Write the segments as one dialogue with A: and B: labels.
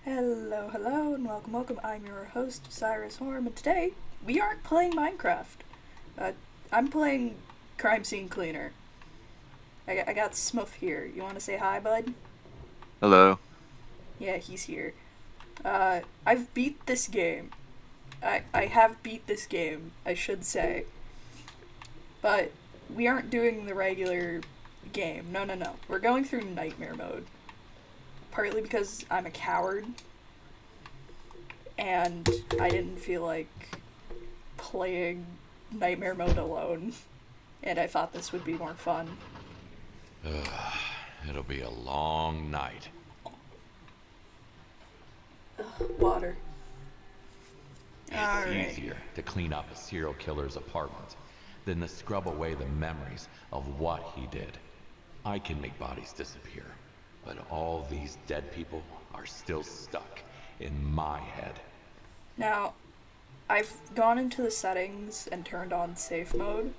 A: Hello, and welcome. I'm your host, Cyrus Horm, and today we aren't playing Minecraft. Uh, I'm playing Crime Scene Cleaner. I got Smuff here. You want to say hi, bud?
B: Hello.
A: Yeah, he's here. I've beat this game. I have beat this game, I should say. But we aren't doing the regular game. No. We're going through nightmare mode. Partly because I'm a coward, and I didn't feel like playing nightmare mode alone, and I thought this would be more fun.
C: Ugh, it'll be a long night.
A: Water.
C: It's
A: Alright.
C: easier to clean up a serial killer's apartment than to scrub away the memories of what he did. I can make bodies disappear, but all these dead people are still stuck in my head.
A: Now, I've gone into the settings and turned on safe mode,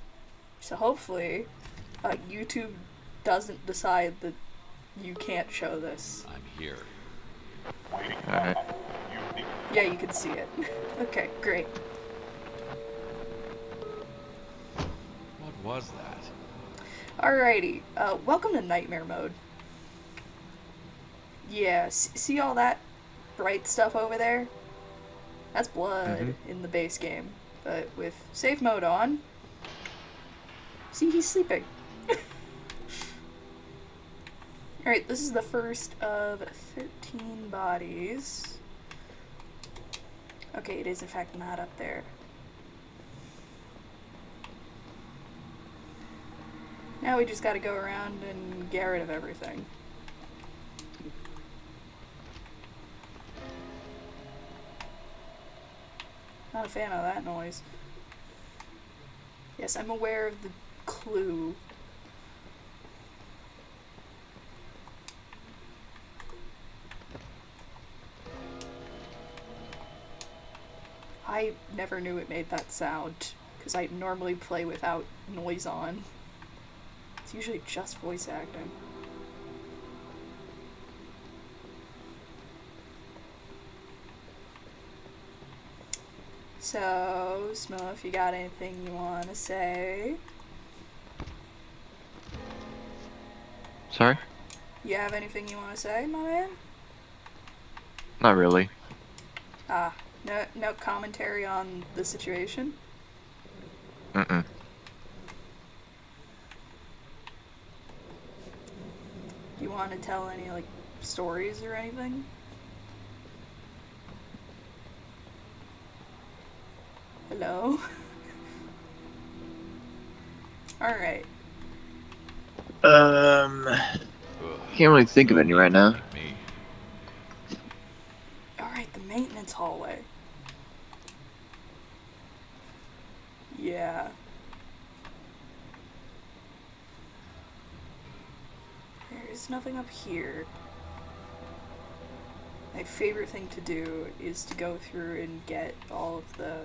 A: so hopefully, YouTube doesn't decide that you can't show this.
C: I'm here.
B: Alright.
A: Yeah, you can see it. Okay, great.
C: What was that?
A: Alrighty, welcome to nightmare mode. Yeah, see all that bright stuff over there? That's blood
B: Mm-hmm.
A: in the base game. But with safe mode on, see, he's sleeping. Alright, this is the first of 13 bodies. Okay, it is in fact not up there. Now we just gotta go around and get rid of everything. Not a fan of that noise. Yes, I'm aware of the clue. I never knew it made that sound, because I normally play without noise on. It's usually just voice acting. So, Smurf, you got anything you want to say?
B: Sorry?
A: You have anything you want to say, my man?
B: Not really.
A: Ah, no commentary on the situation?
B: Mm-mm.
A: Do you want to tell any, like, stories or anything? Hello? Alright.
C: Ugh,
B: Can't really think of
C: no
B: any right
C: need to
B: now.
C: wake me.
A: Alright, the maintenance hallway. Yeah. There's nothing up here. My favorite thing to do is to go through and get all of the...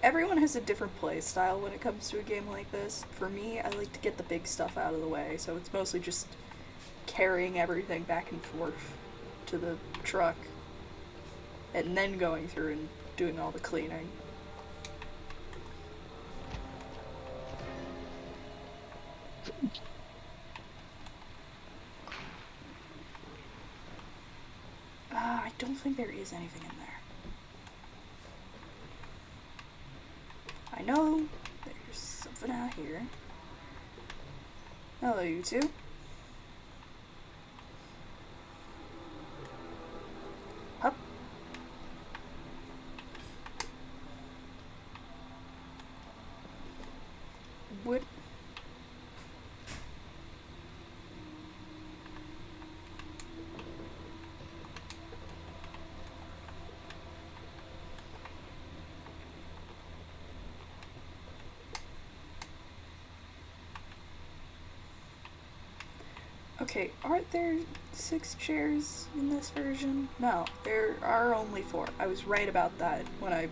A: Everyone has a different play style when it comes to a game like this. For me, I like to get the big stuff out of the way, so it's mostly just carrying everything back and forth to the truck and then going through and doing all the cleaning. I don't think there is anything in there. I know there's something out here. Hello, you two. Hup. What? Okay, aren't there 6 chairs in this version? No, there are only 4. I was right about that when I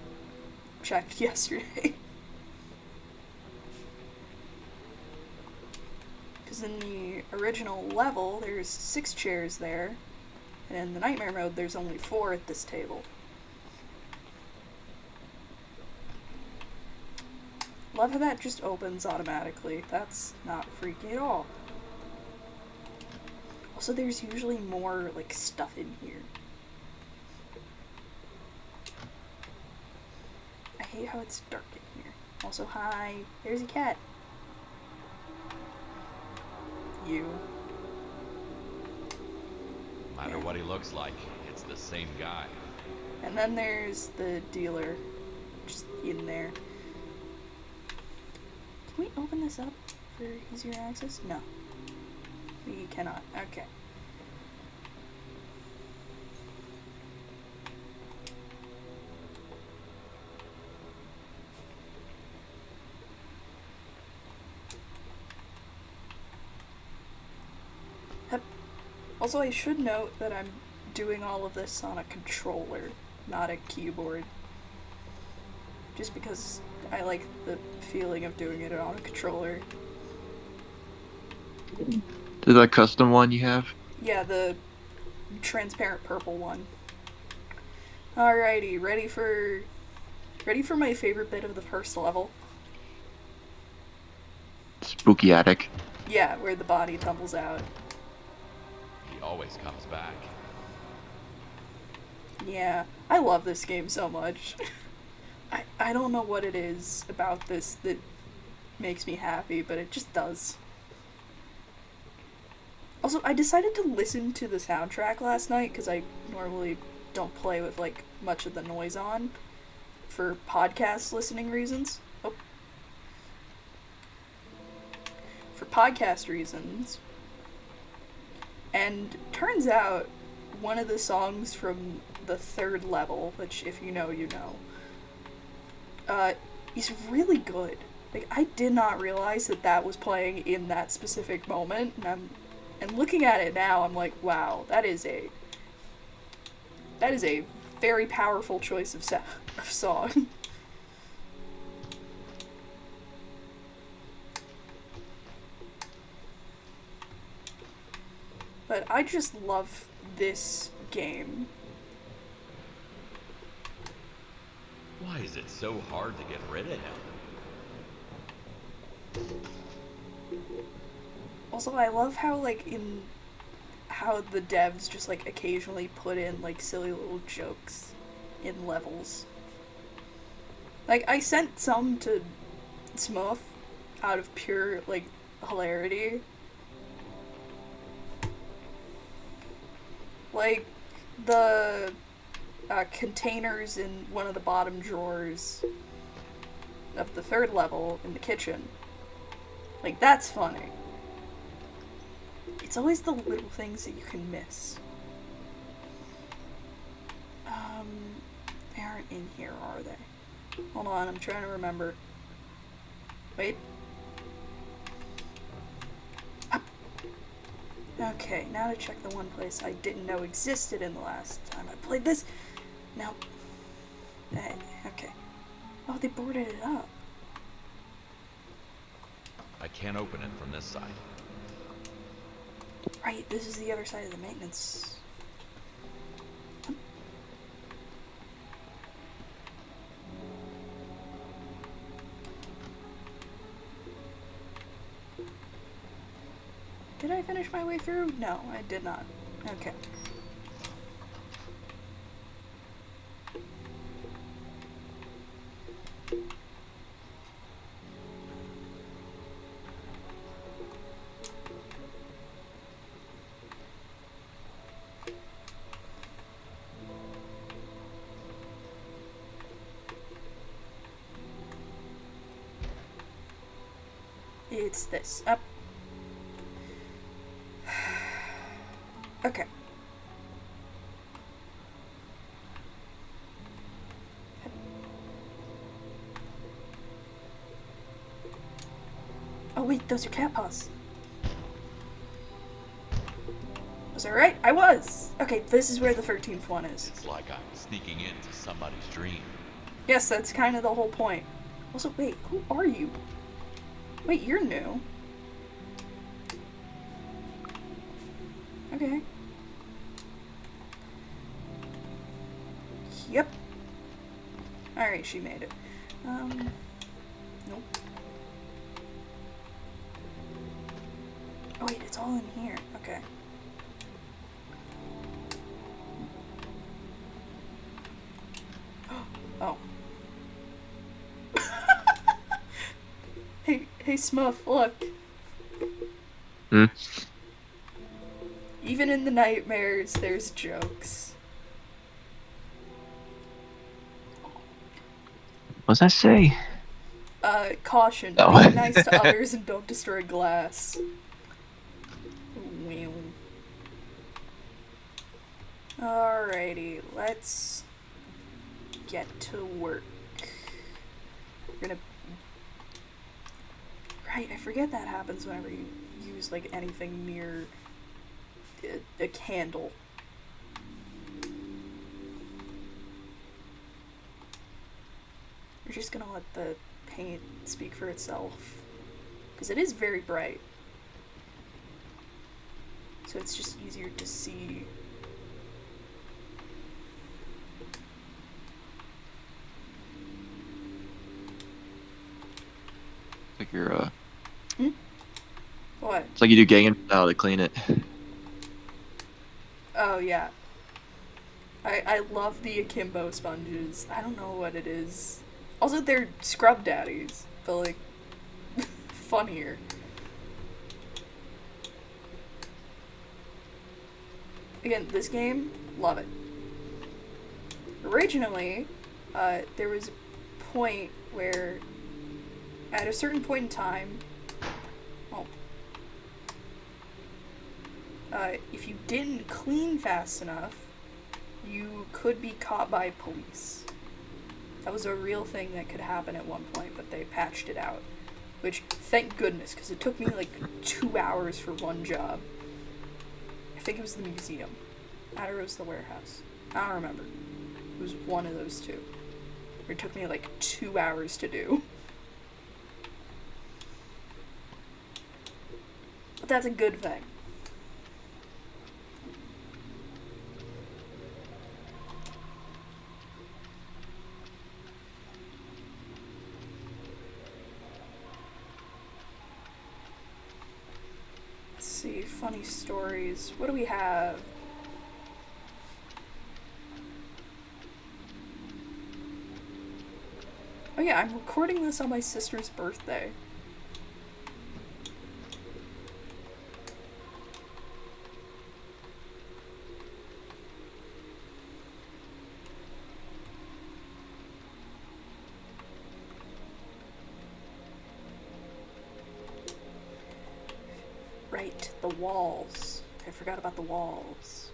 A: checked yesterday. Because in the original level, there's 6 chairs there, And in the nightmare mode, there's only 4 at this table. Love how that just opens automatically. That's not freaky at all. Also, there's usually more, like, stuff in here. I hate how it's dark in here. Also, hi. There's a cat. You.
C: No matter what he looks like, it's the same guy.
A: And then there's the dealer. Just in there. Can we open this up for easier access? No. We cannot. Okay. Yep. Also, I should note that I'm doing all of this on a controller, not a keyboard. Just because I like the feeling of doing it on a controller.
B: Is that custom one you have?
A: Yeah, the transparent purple one. Alrighty, ready for my favorite bit of the first level?
B: Spooky attic.
A: Yeah, where the body tumbles out.
C: He always comes back.
A: Yeah, I love this game so much. I don't know what it is about this that makes me happy, but it just does. Also, I decided to listen to the soundtrack last night because I normally don't play with, like, much of the noise on for podcast listening reasons. Oh. For podcast reasons. And turns out one of the songs from the 3rd level, which if you know, you know, is really good. Like, I did not realize that that was playing in that specific moment, and looking at it now, I'm like, wow, that is a very powerful choice of song. But I just love this game.
C: Why is it so hard to get rid of him?
A: Also, I love how, like, how the devs just, like, occasionally put in, like, silly little jokes in levels. Like, I sent some to Smuff out of pure, like, hilarity. Like, the containers in one of the bottom drawers of the 3rd level in the kitchen. Like, that's funny. It's always the little things that you can miss. They aren't in here, are they? Hold on, I'm trying to remember. Wait. Up. Okay, now to check the one place I didn't know existed in the last time I played this. Now. Okay. Oh, they boarded it up.
C: I can't open it from this side.
A: Right, this is the other side of the maintenance. Did I finish my way through? No, I did not. Okay. It's this. Up. Okay. Oh wait, those are cat paws. Was I right? I was! Okay, this is where the 13th one is.
C: It's like I'm sneaking into somebody's dream.
A: Yes, that's kind of the whole point. Also, wait, who are you? Wait, you're new. Yep. Alright, she made it. Nope. Oh wait, it's all in here. Okay. Oh. Hey, Smuff, look.
B: Hmm?
A: Even in the nightmares, there's jokes.
B: What's that say?
A: Caution.
B: Oh.
A: Be nice to others and don't destroy glass. Wow. Alrighty, let's get to work. We're gonna... Right, I forget that happens whenever you use, like, anything near a candle. We're just gonna let the paint speak for itself. Because it is very bright. So it's just easier to see.
B: Like you're
A: What?
B: It's like you do gang now to clean it.
A: Oh, yeah. I love the akimbo sponges. I don't know what it is. Also, they're scrub daddies, but, like, funnier. Again, this game, love it. Originally, there was a point where, at a certain point in time, if you didn't clean fast enough, you could be caught by police. That was a real thing that could happen at one point, but they patched it out. Which, thank goodness, because it took me like 2 hours for one job. I think it was the museum. Or it was the warehouse. I don't remember. It was one of those two. It took me like 2 hours to do. But that's a good thing. Let's see, funny stories. What do we have? Oh yeah, I'm recording this on my sister's birthday. Right, the walls. I forgot about the walls.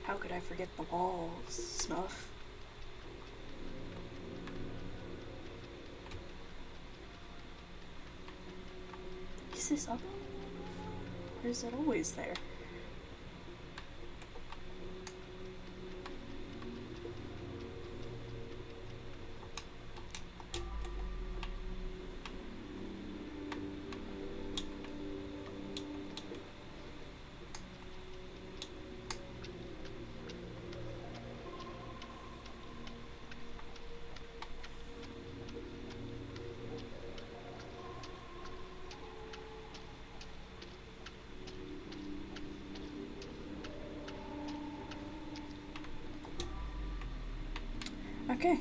A: How could I forget the walls, Snuff? Is this up? Or is it always there? Okay.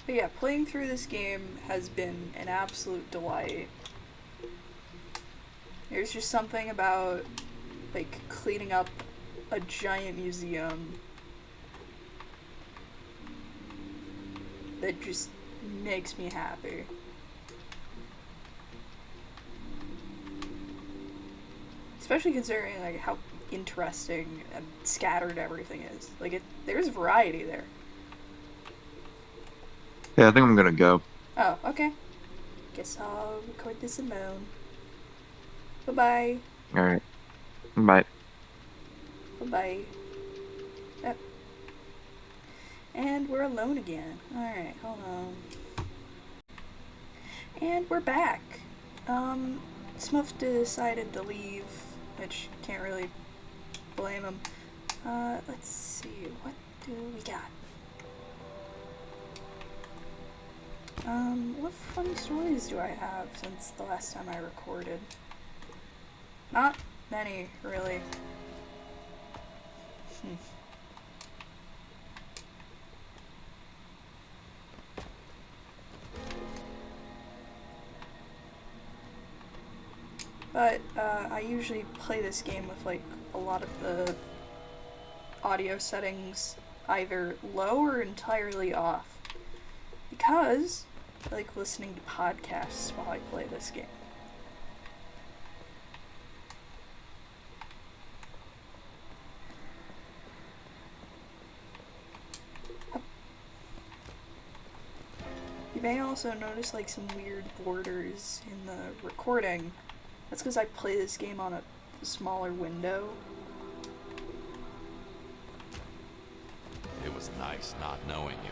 A: But yeah, playing through this game has been an absolute delight. There's just something about, like, cleaning up a giant museum that just makes me happy. Especially considering, like, how interesting and scattered everything is. Like, there's variety there.
B: Yeah, I think I'm gonna go.
A: Oh, okay. Guess I'll record this alone. Bye-bye.
B: All right. Bye.
A: Bye-bye. Yep. And we're alone again. Alright, hold on. And we're back. Smuff decided to leave, which can't really blame him. Let's see, what do we got? What funny stories do I have since the last time I recorded? Not many, really. But, I usually play this game with, like, a lot of the audio settings either low or entirely off. Because I like listening to podcasts while I play this game. You may also notice like some weird borders in the recording. That's because I play this game on a smaller window.
C: It was nice not knowing you.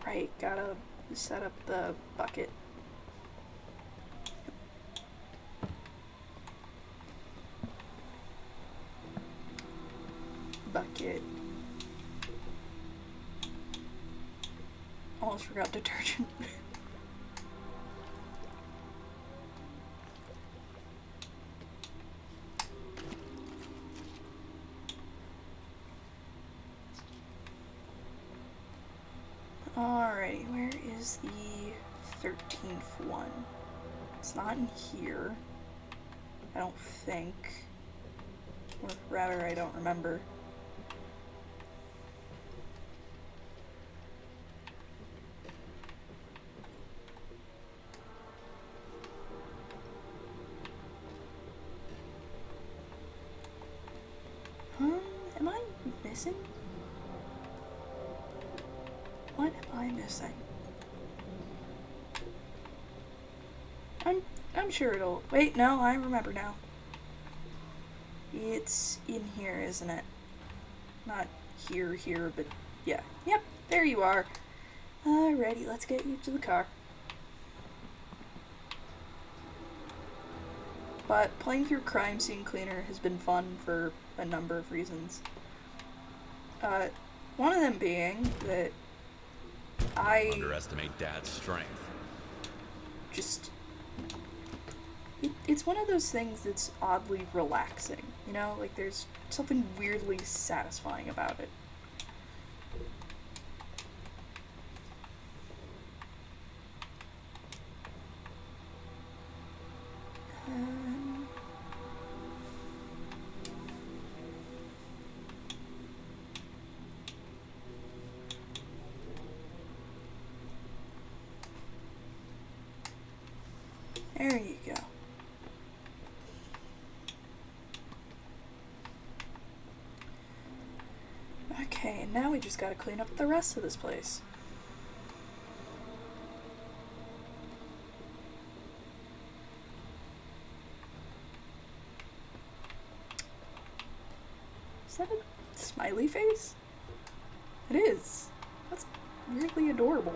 A: Right, gotta set up the bucket. Bucket. Almost forgot detergent. Alrighty, where is the 13th one? It's not in here. I don't think. Or rather, I don't remember. Am I missing? What am I missing? I'm sure it'll... Wait, no, I remember now. It's in here, isn't it? Not here, but yeah. Yep, there you are. Alrighty, let's get you to the car. But playing through Crime Scene Cleaner has been fun for a number of reasons. One of them being that I
C: Underestimate Dad's strength.
A: just... It's one of those things that's oddly relaxing, you know? Like, there's something weirdly satisfying about it. There you go. Okay, and now we just gotta clean up the rest of this place. Is that a smiley face? It is. That's weirdly adorable.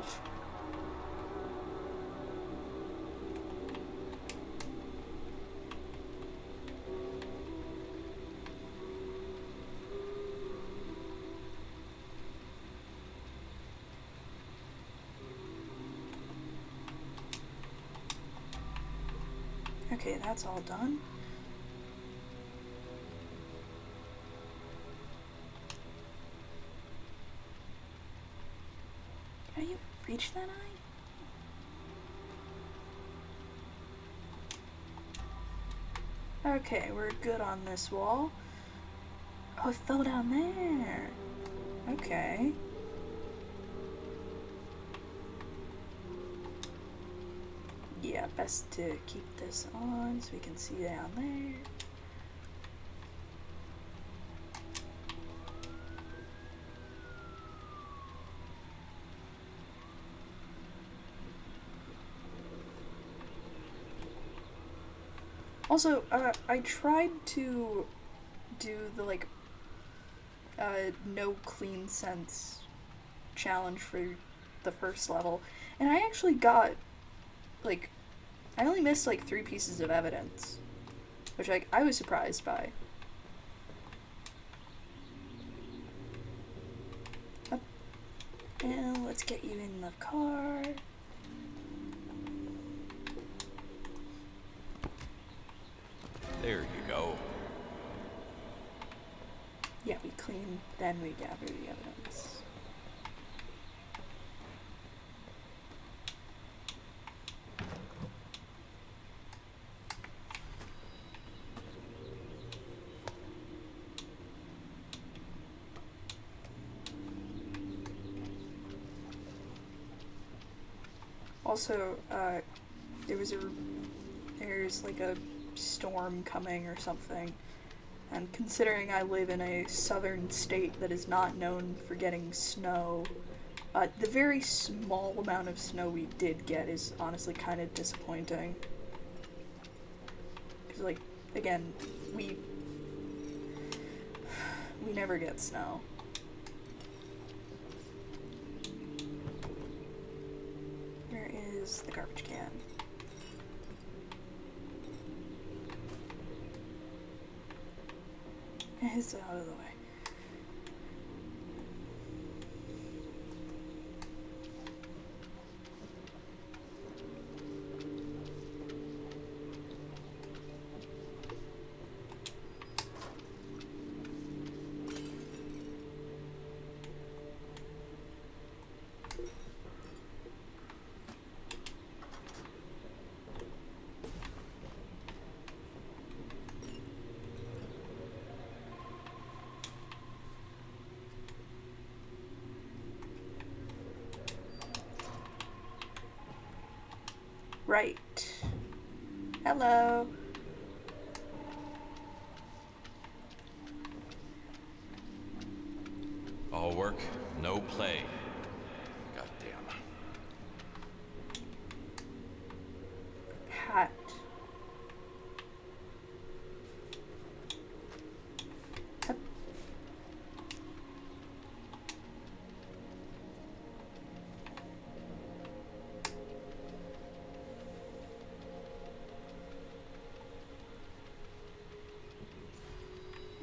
A: Okay, that's all done. Can you reach that eye? Okay, we're good on this wall. Oh, it fell down there. Okay. Yeah, best to keep this on so we can see down there. Also, I tried to do the, like, no clean sense challenge for the first level, and I actually got, like, I only missed, like, 3 pieces of evidence, which I was surprised by. Up. And let's get you in the car.
C: There you go.
A: Yeah, we clean, then we gather the evidence. Also, there's like a storm coming or something, and considering I live in a southern state that is not known for getting snow, the very small amount of snow we did get is honestly kind of disappointing. Because, like, again, we never get snow. Where is the garbage can? It's out of the way. Right. Hello.
C: All work, no play. Goddamn.
A: Hat. Hup.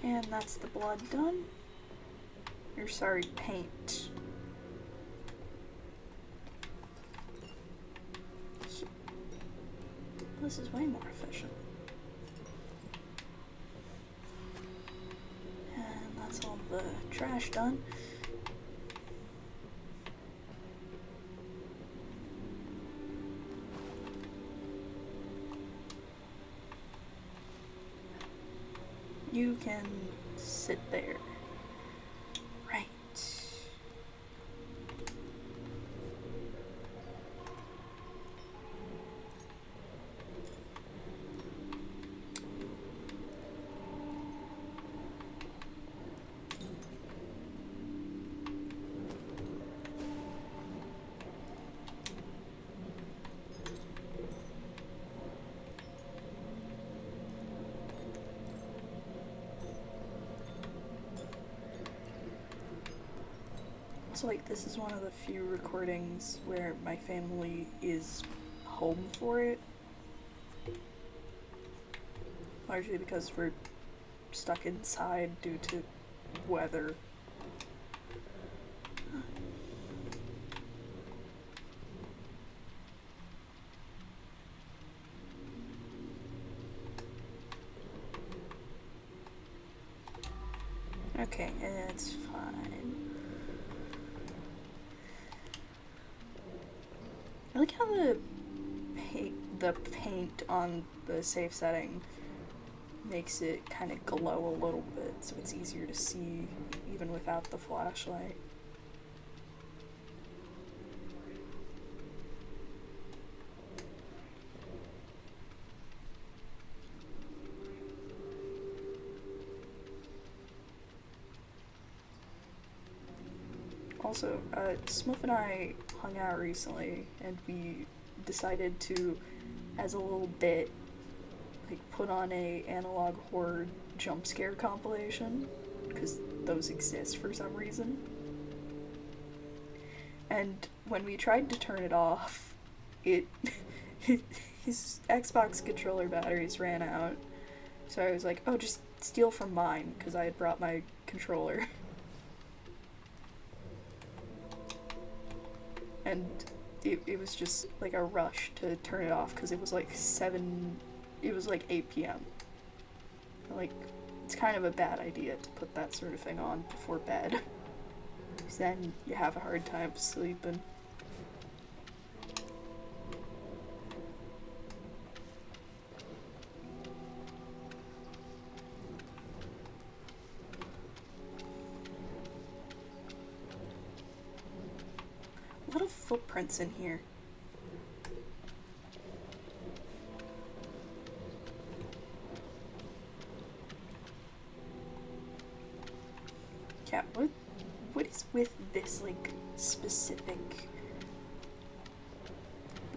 A: And that's the blood done. Or sorry, paint. This is way more efficient. And that's all the trash done. You can sit there. Right. So, like, this is one of the few recordings where my family is home for it. Largely because we're stuck inside due to weather. Okay, it's fine. I like how the paint on the safe setting makes it kind of glow a little bit so it's easier to see even without the flashlight. Also, Smith and I hung out recently, and we decided to, as a little bit, like put on a analog horror jump scare compilation, because those exist for some reason. And when we tried to turn it off, it his Xbox controller batteries ran out. So I was like, oh, just steal from mine, because I had brought my controller. And it was just like a rush to turn it off because it was like 8 p.m. Like, it's kind of a bad idea to put that sort of thing on before bed. Because then you have a hard time sleeping. Little footprints in here. Yeah, what is with this, like, specific,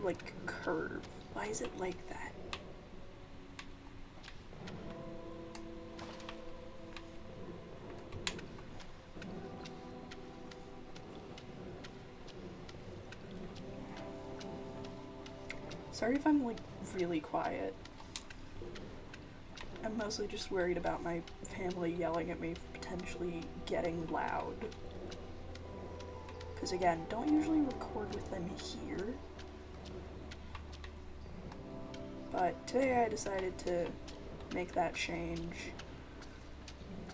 A: like, curve? Why is it like that? Sorry if I'm, like, really quiet. I'm mostly just worried about my family yelling at me for potentially getting loud. Because again, don't usually record with them here. But today I decided to make that change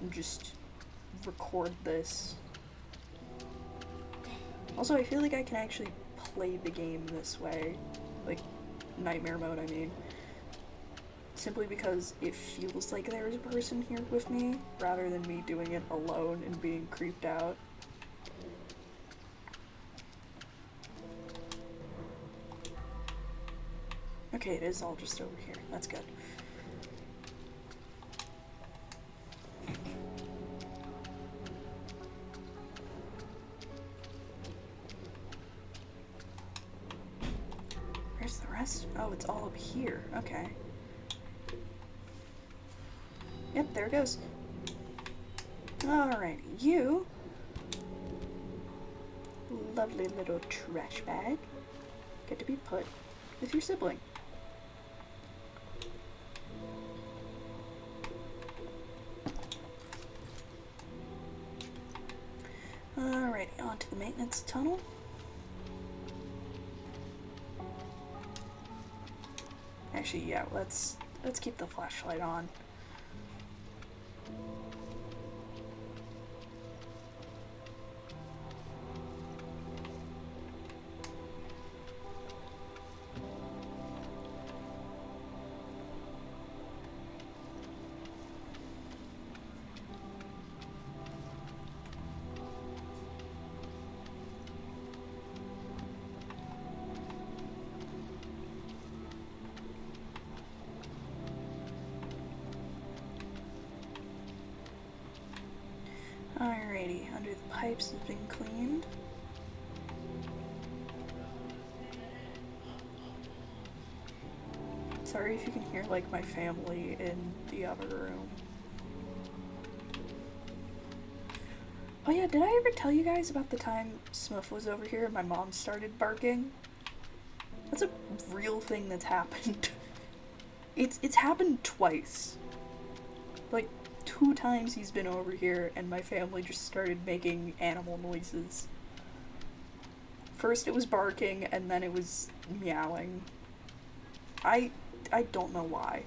A: and just record this. Also, I feel like I can actually play the game this way. Like, Nightmare mode, I mean. Simply because it feels like there's a person here with me, rather than me doing it alone and being creeped out. Okay, it is all just over here. That's good. Where's the rest? Oh, it's all up here. Okay. Yep, there it goes. Alright, you lovely little trash bag get to be put with your sibling. Alrighty, on to the maintenance tunnel. Actually, yeah, let's keep the flashlight on. Alrighty, under the pipes has been cleaned. Sorry if you can hear, like, my family in the other room. Oh yeah, did I ever tell you guys about the time Smith was over here and my mom started barking? That's a real thing that's happened. It's happened twice. Like, 2 times he's been over here and my family just started making animal noises. First it was barking and then it was meowing. I don't know why.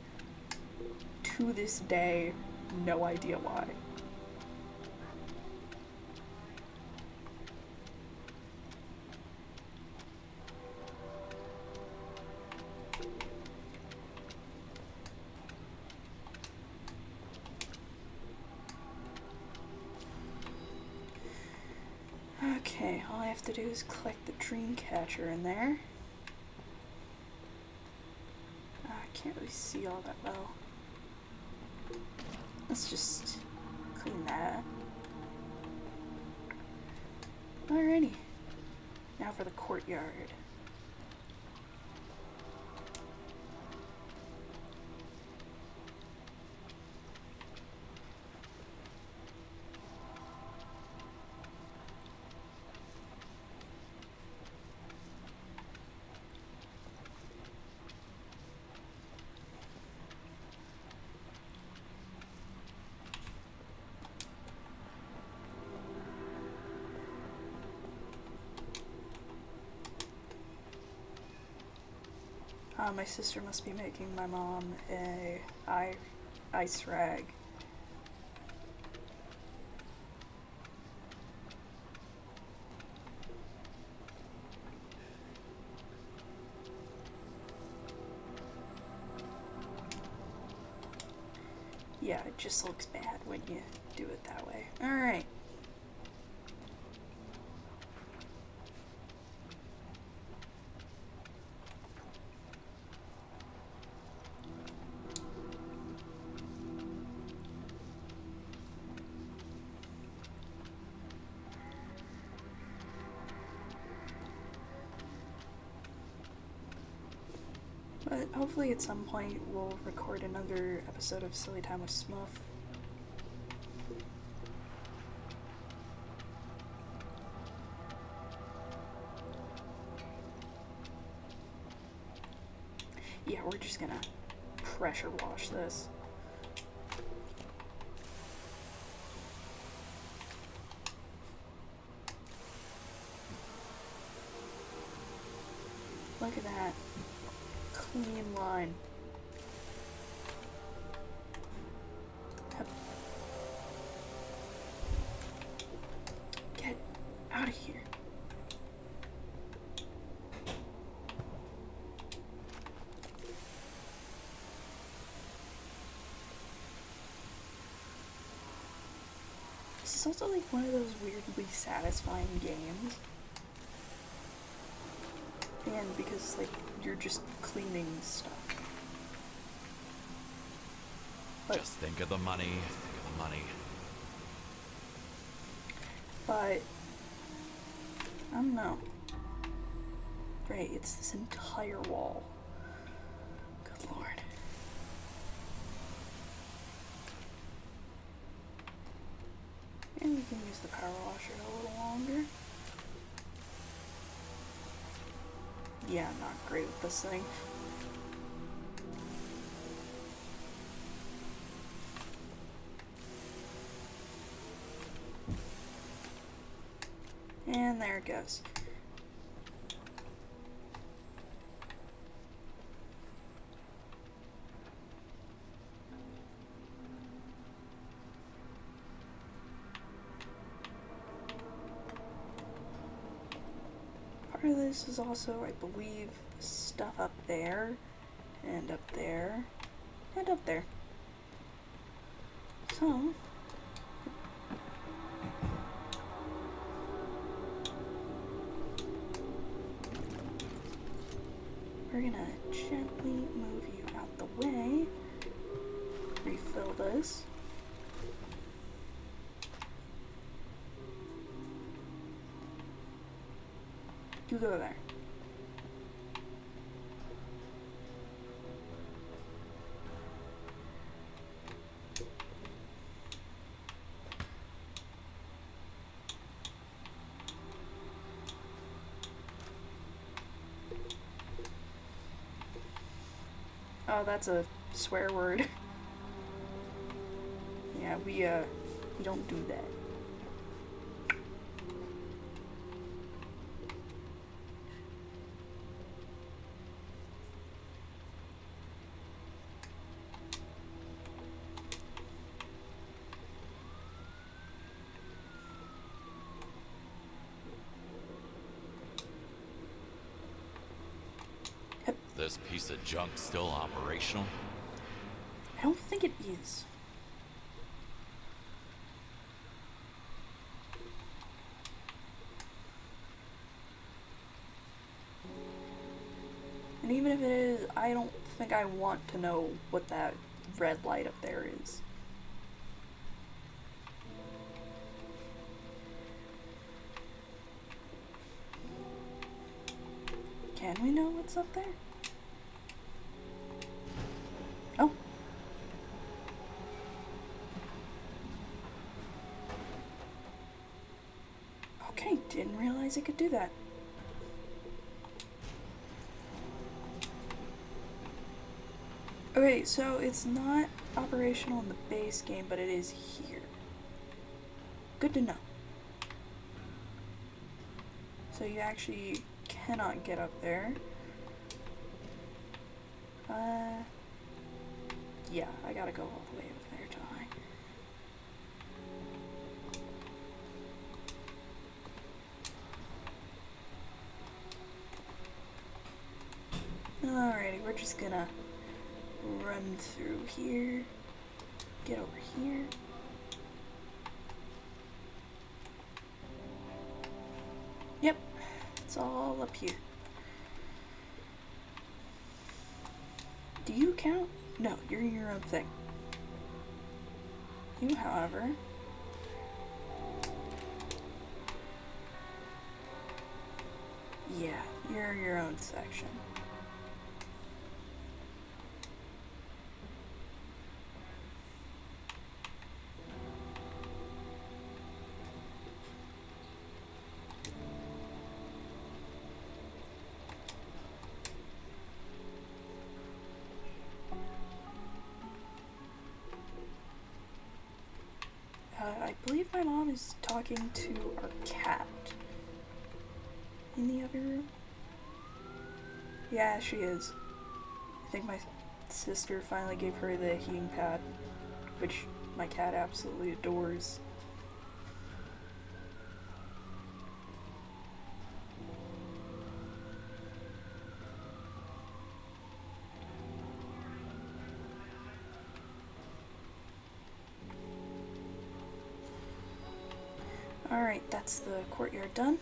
A: To this day, no idea why. have to do is collect the dream catcher in there. I can't really see all that well. Let's just clean that. Alrighty. Now for the courtyard. My sister must be making my mom a ice rag. Yeah, it just looks bad when you do it that way. Alright. But hopefully at some point we'll record another episode of Silly Time with Smuff. Yeah, we're just gonna pressure wash this. Look at that. Clean line. Hup. Get out of here. This is also like one of those weirdly satisfying games. And because like you're just cleaning stuff. But,
C: Just think of the money, think of the money.
A: But I don't know. Right, it's this entire wall. Good lord. And we can use the power washer a little longer. Yeah, I'm not great with this thing. And there it goes. Part of this is also, I believe, the stuff up there, and up there, and up there. So, we're gonna gently move you out the way, refill this. You go there. Oh, that's a swear word. Yeah, we don't do that.
C: This piece of junk still operational?
A: I don't think it is. And even if it is, I don't think I want to know what that red light up there is. Can we know what's up there? Oh. Okay, didn't realize it could do that. Okay, so it's not operational in the base game, but it is here. Good to know. So you actually cannot get up there. Yeah, I gotta go all the way over there, don't I? Alrighty, we're just gonna run through here, get over here. Yep, it's all up here. Do you count? No, you're your own thing. You, however, yeah, you're your own section. I believe my mom is talking to our cat in the other room. Yeah, she is. I think my sister finally gave her the heating pad, which my cat absolutely adores. Alright, that's the courtyard done.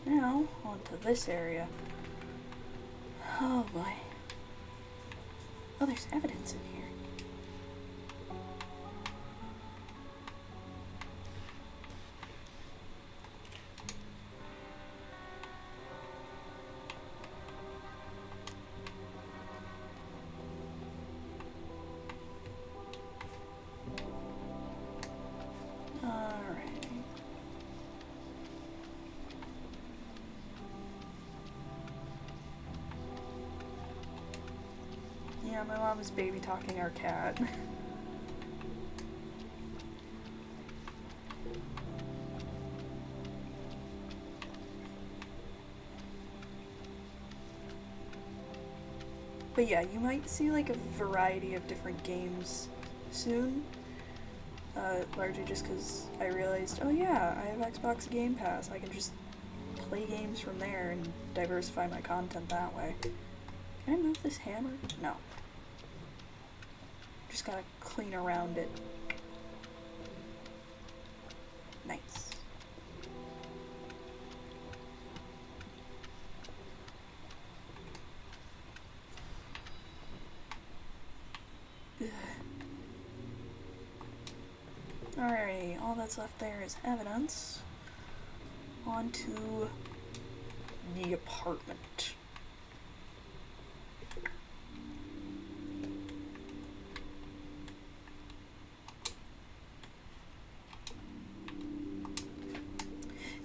A: Now, onto this area. Oh boy. Oh, there's evidence in here. Yeah, my mom is baby talking our cat. But yeah, you might see like a variety of different games soon. Largely just because I realized, oh yeah, I have Xbox Game Pass. I can just play games from there and diversify my content that way. Can I move this hammer? No. Just gotta clean around it. Nice. Alright, all that's left there is evidence. On to the apartment.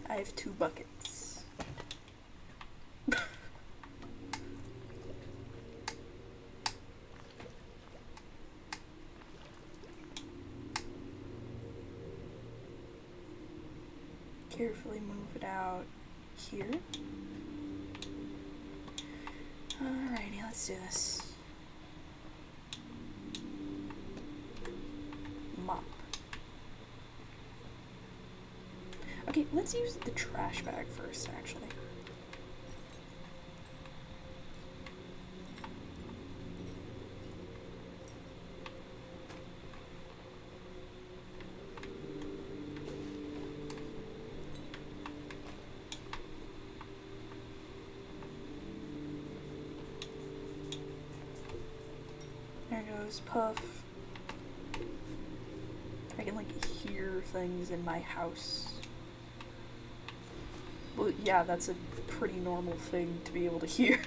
A: I have 2 buckets. Carefully move it out here. Alrighty, let's do this. Mop. Okay, let's use the trash bag first, actually. nose puff. I can like hear things in my house. Well, yeah, that's a pretty normal thing to be able to hear.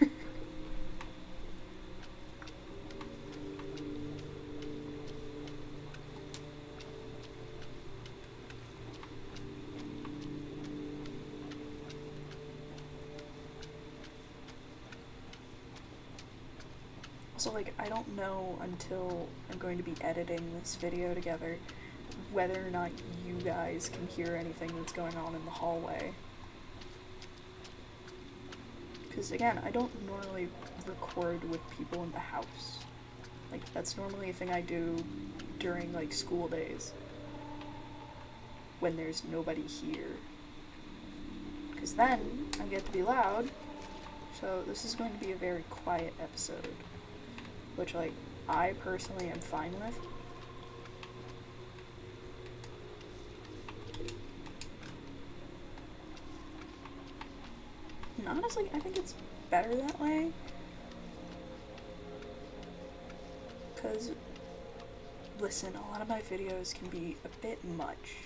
A: So like, I don't know until I'm going to be editing this video together whether or not you guys can hear anything that's going on in the hallway. Because again, I don't normally record with people in the house. Like, that's normally a thing I do during like school days when there's nobody here. Because then I get to be loud, so this is going to be a very quiet episode. Which, like, I personally am fine with. And honestly, I think it's better that way. Because, listen, a lot of my videos can be a bit much.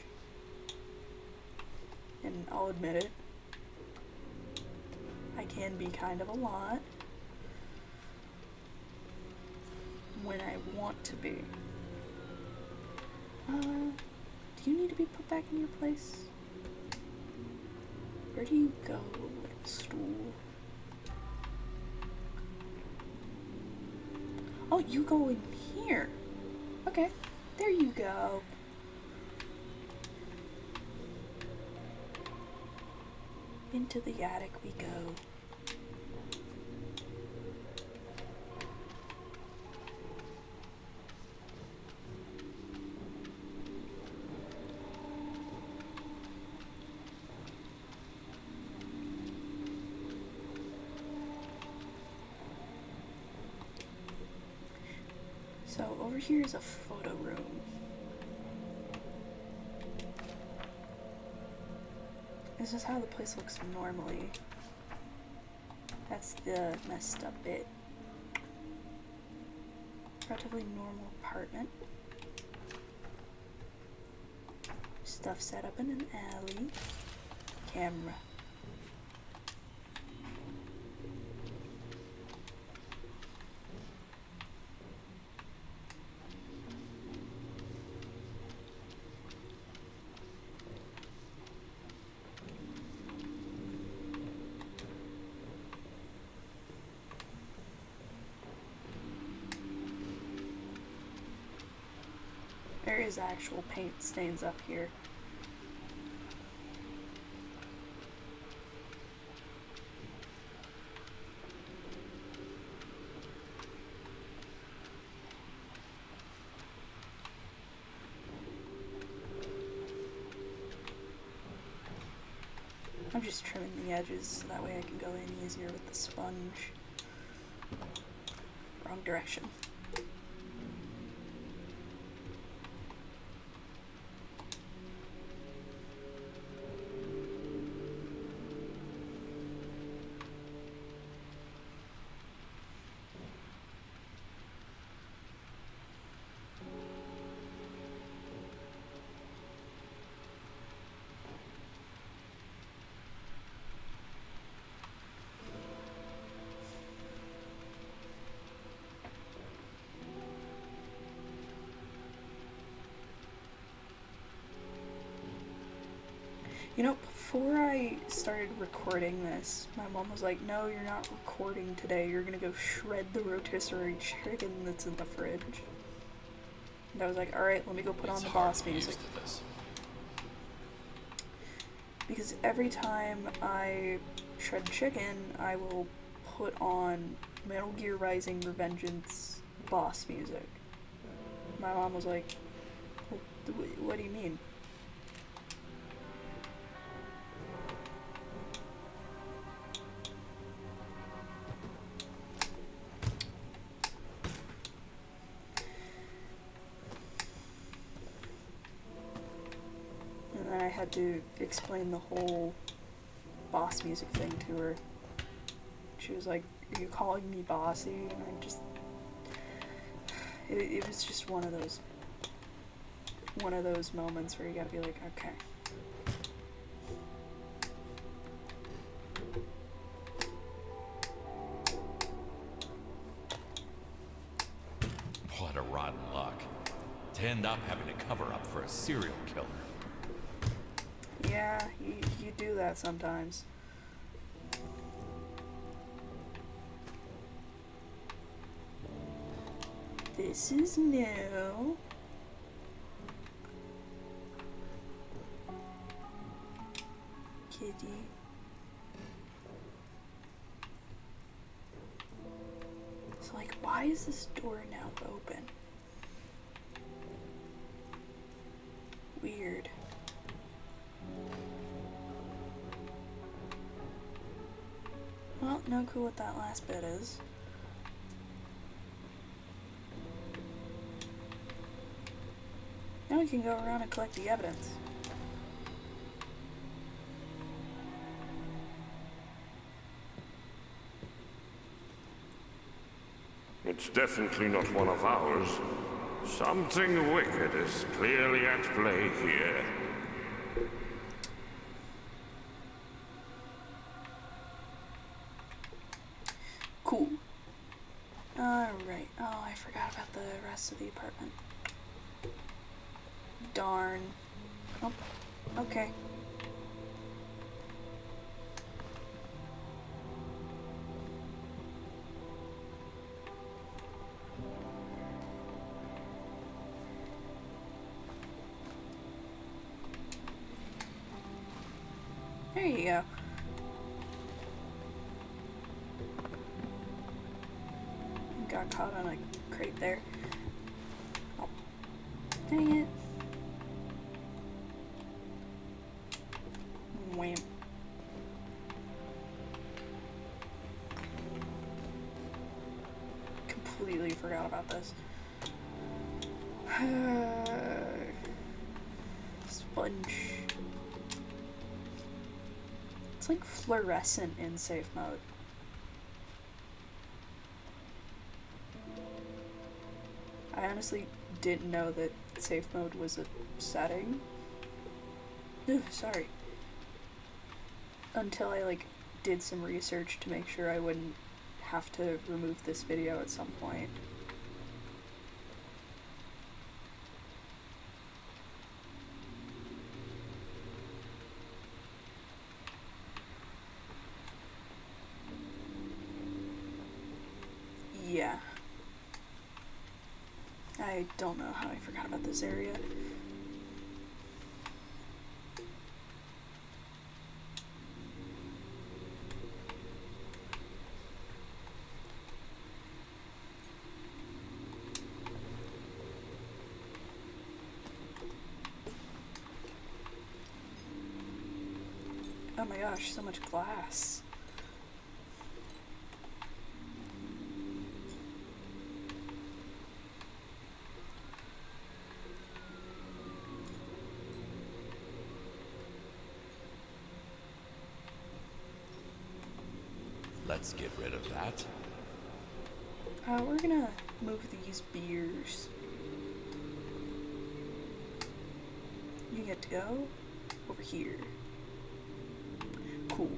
A: And I'll admit it. I can be kind of a lot. When I want to be. Do you need to be put back in your place? Where do you go, little stool? Oh, you go in here. Okay, there you go. Into the attic we go. So over here is a photo room. This is how the place looks normally. That's the messed up bit. Relatively normal apartment. Stuff set up in an alley. Camera. There is actual paint stains up here. I'm just trimming the edges so that way I can go in easier with the sponge. Wrong direction. You know, before I started recording this, my mom was like, no, you're not recording today. You're gonna go shred the rotisserie chicken that's in the fridge. And I was like, alright, let me go put on the boss music. Because every time I shred chicken, I will put on Metal Gear Rising Revengeance boss music. My mom was like, what do you mean? I had to explain the whole boss music thing to her. She was like, are you calling me bossy? And It was just one of those moments where you gotta be like, okay.
D: What a rotten luck. To end up having to cover up for a serial killer.
A: Yeah, you do that sometimes. This is new. Kitty. So, like, why is this door now open? Weird. Well, no clue what that last bit is. Now we can go around and collect the evidence.
E: It's definitely not one of ours. Something wicked is clearly at play here.
A: Cool. Alright. Oh, I forgot about the rest of the apartment. Darn. Oh, okay. There you go. Got caught on a crate there. Oh, dang it. Wham. Completely forgot about this. Sponge. It's like fluorescent in safe mode. I honestly didn't know that safe mode was a setting. Ugh, sorry. Until I like did some research to make sure I wouldn't have to remove this video at some point. Yeah. I don't know how I forgot about this area. Oh my gosh, so much glass.
D: Let's get rid of that.
A: We're gonna move these beers. You get to go over here. Cool.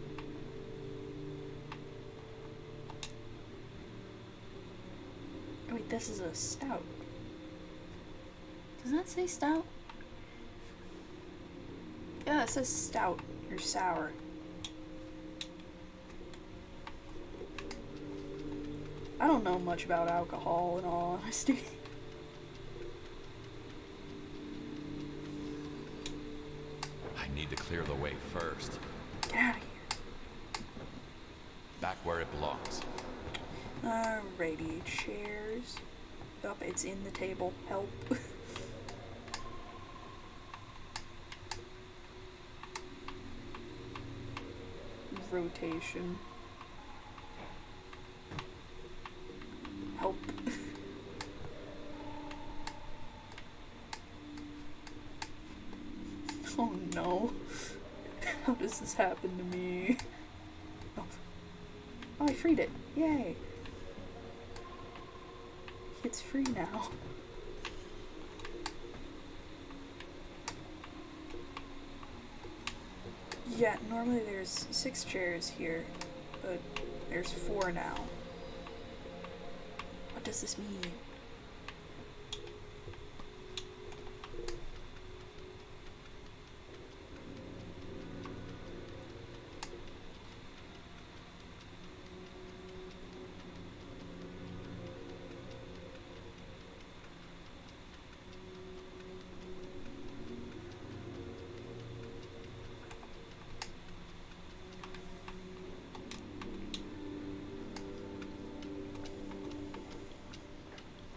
A: Oh wait, this is a stout. Does that say stout? Yeah, it says stout or sour. I don't know much about alcohol, in all honesty.
D: I need to clear the way first.
A: Get out of here.
D: Back where it belongs.
A: Alrighty, chairs. Oh, it's in the table. Help. Rotation. Help. Oh no. How does this happen to me? Oh, I freed it. Yay. it's free now. Yeah, normally there's 6 chairs here, but there's 4 now. What does this mean?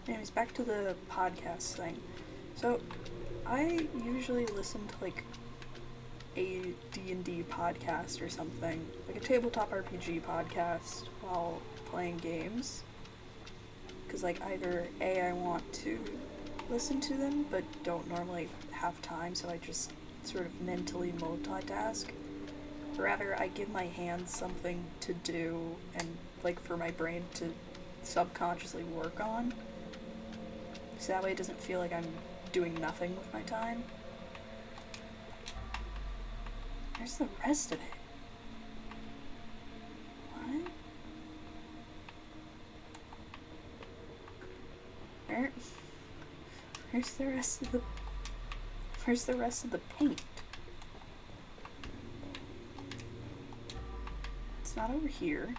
A: Anyways, back to the podcast thing. So, I usually listen to like a D&D podcast or something, like a tabletop RPG podcast while playing games. Because like either A, I want to listen to them, but don't normally have time, so I just sort of mentally multitask. Or rather, I give my hands something to do and like for my brain to subconsciously work on. So that way it doesn't feel like I'm doing nothing with my time. Where's the rest of it? What? Where's the rest of the... Where's the rest of the paint? It's not over here.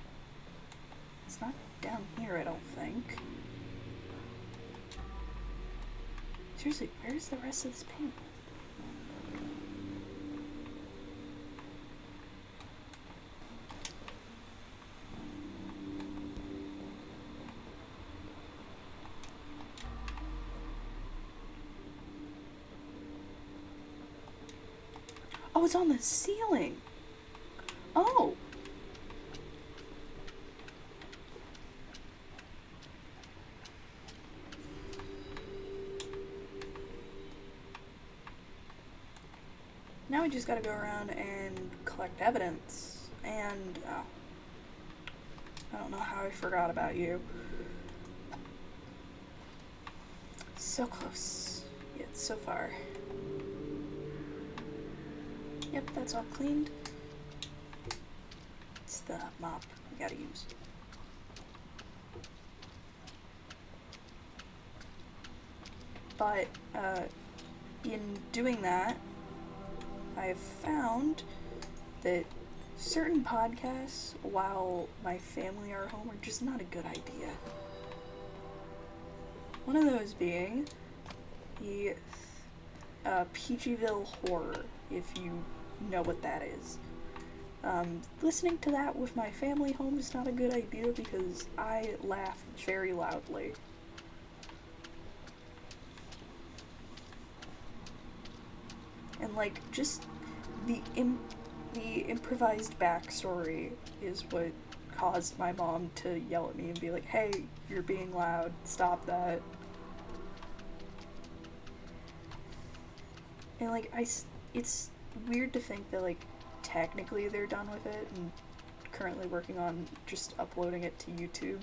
A: It's not down here, I don't think. Seriously, where's the rest of this paint? Oh, it's on the ceiling! Oh! Now we just gotta go around and collect evidence. And, oh. I don't know how I forgot about you. So close, yet so far. Yep, that's all cleaned. It's the mop we gotta use. But, in doing that, I've found that certain podcasts, while my family are home, are just not a good idea. One of those being the PGville Horror, if you know what that is. Listening to that with my family home is not a good idea because I laugh very loudly. And like, just the improvised backstory is what caused my mom to yell at me and be like, hey, you're being loud, stop that. And like, it's weird to think that like, technically they're done with it and currently working on just uploading it to YouTube.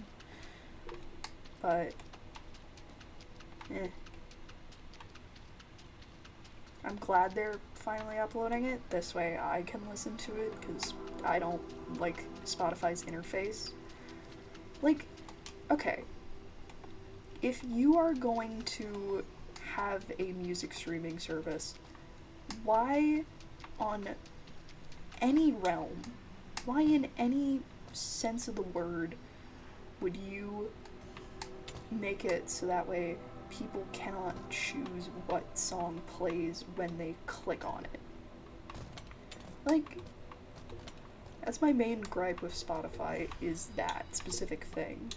A: But, I'm glad they're finally uploading it. This way I can listen to it, because I don't like Spotify's interface. Like, okay. If you are going to have a music streaming service, why on any realm, why in any sense of the word would you make it so that way people cannot choose what song plays when they click on it? Like, that's my main gripe with Spotify, is that specific thing.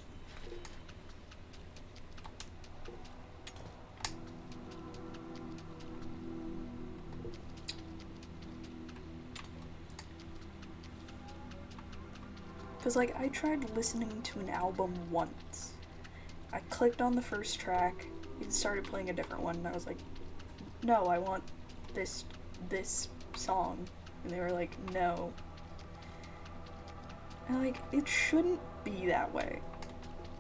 A: Because, like, I tried listening to an album once. I clicked on the first track, it started playing a different one, and I was like, no, I want this song. And they were like, no. And, like, it shouldn't be that way.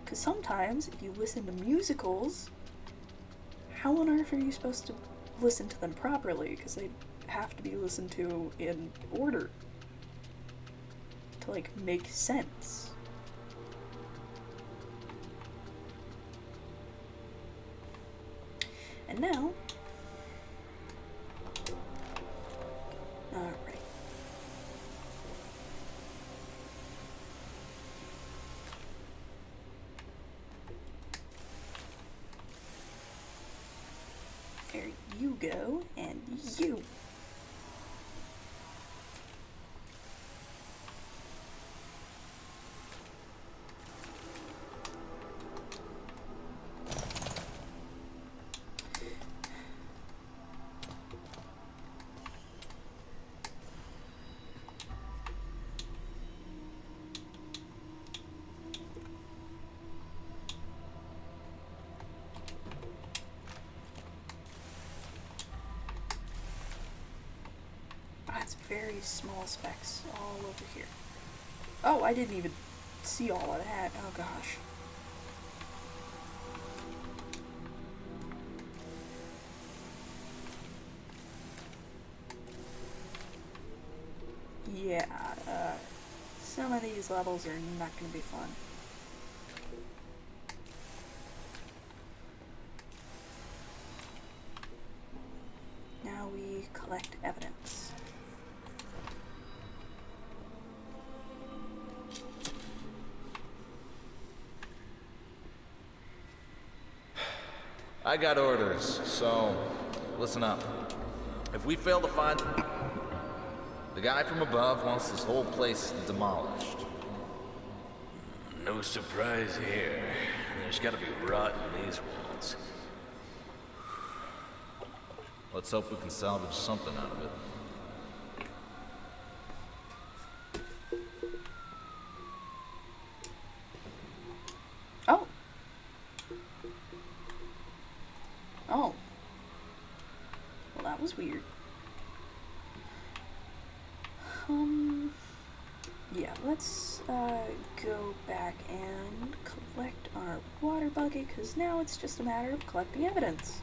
A: Because sometimes, if you listen to musicals, how on earth are you supposed to listen to them properly? Because they have to be listened to in order to, like, make sense. And now, alright. There you go, and you. That's very small specks all over here. Oh, I didn't even see all of that. Oh gosh. Yeah, some of these levels are not going to be fun. Now we collect evidence.
F: I got orders, so listen up. If we fail to find... The guy from above wants this whole place demolished.
G: No surprise here. There's gotta be rot in these walls.
F: Let's hope we can salvage something out of it.
A: Oh. Oh. Well, that was weird. Yeah, let's go back and collect our water bucket, because now it's just a matter of collecting evidence.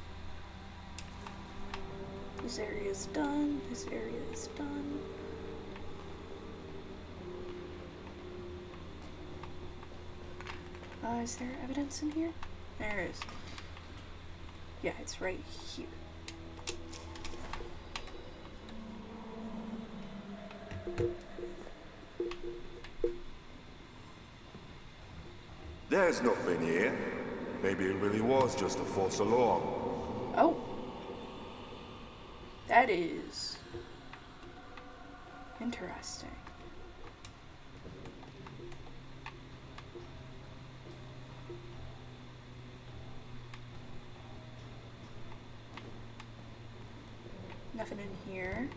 A: This area is done, this area is done. Is there evidence in here? There is. Yeah, it's right here.
E: There's nothing here. Maybe it really was just a false alarm.
A: Oh. That is interesting. Nothing in here.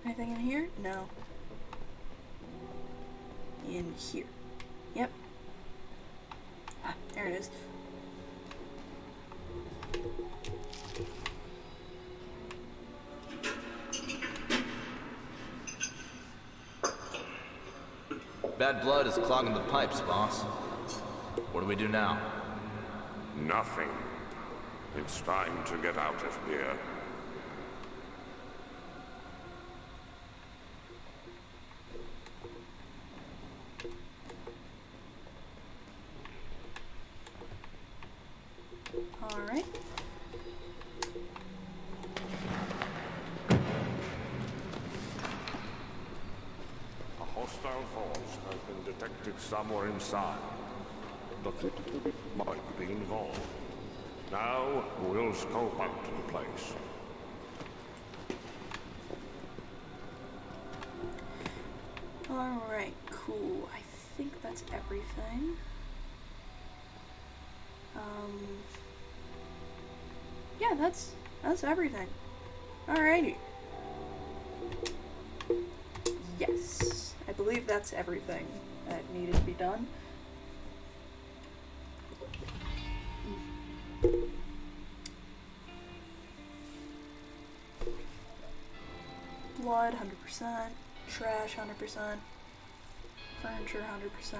A: Anything in here? No. In here. Yep. Ah, there it is.
F: Bad blood is clogging the pipes, boss. What do we do now?
E: Nothing. It's time to get out of here.
A: All right.
E: A hostile force has been detected somewhere inside. The Citadel might be involved. Now, we'll scope out the place.
A: Alright, cool. I think that's everything. Yeah, that's everything. Alrighty. Yes, I believe that's everything that needed to be done. Blood, 100%. Trash, 100%. Furniture 100%.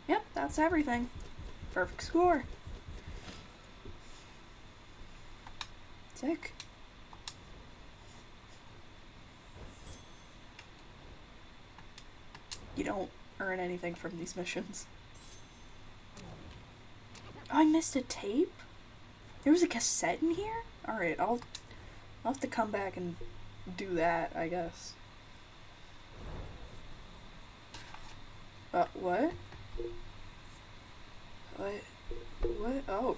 A: Yep, that's everything. Perfect score. Sick. You don't earn anything from these missions. Oh, I missed a tape? There was a cassette in here? Alright, I'll have to come back and do that, I guess. What? What? What? Oh.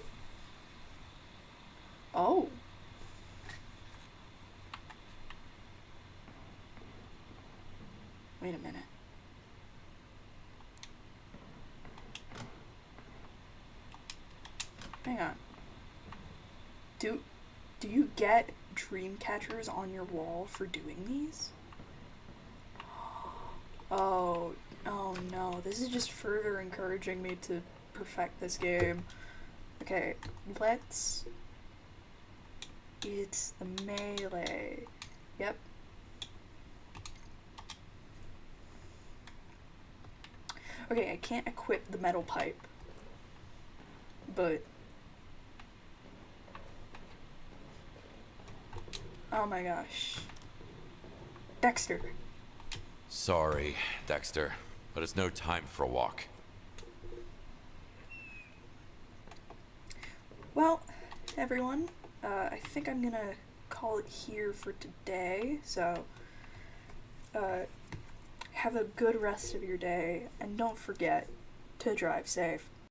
A: Oh. Wait a minute. Hang on. Do you get dream catchers on your wall for doing these? Oh no, this is just further encouraging me to perfect this game. Okay, it's the melee. Yep. Okay, I can't equip the metal pipe, but oh my gosh. Dexter.
D: Sorry, Dexter, but it's no time for a walk.
A: Well, everyone, I think I'm gonna call it here for today, so have a good rest of your day, and don't forget to drive safe.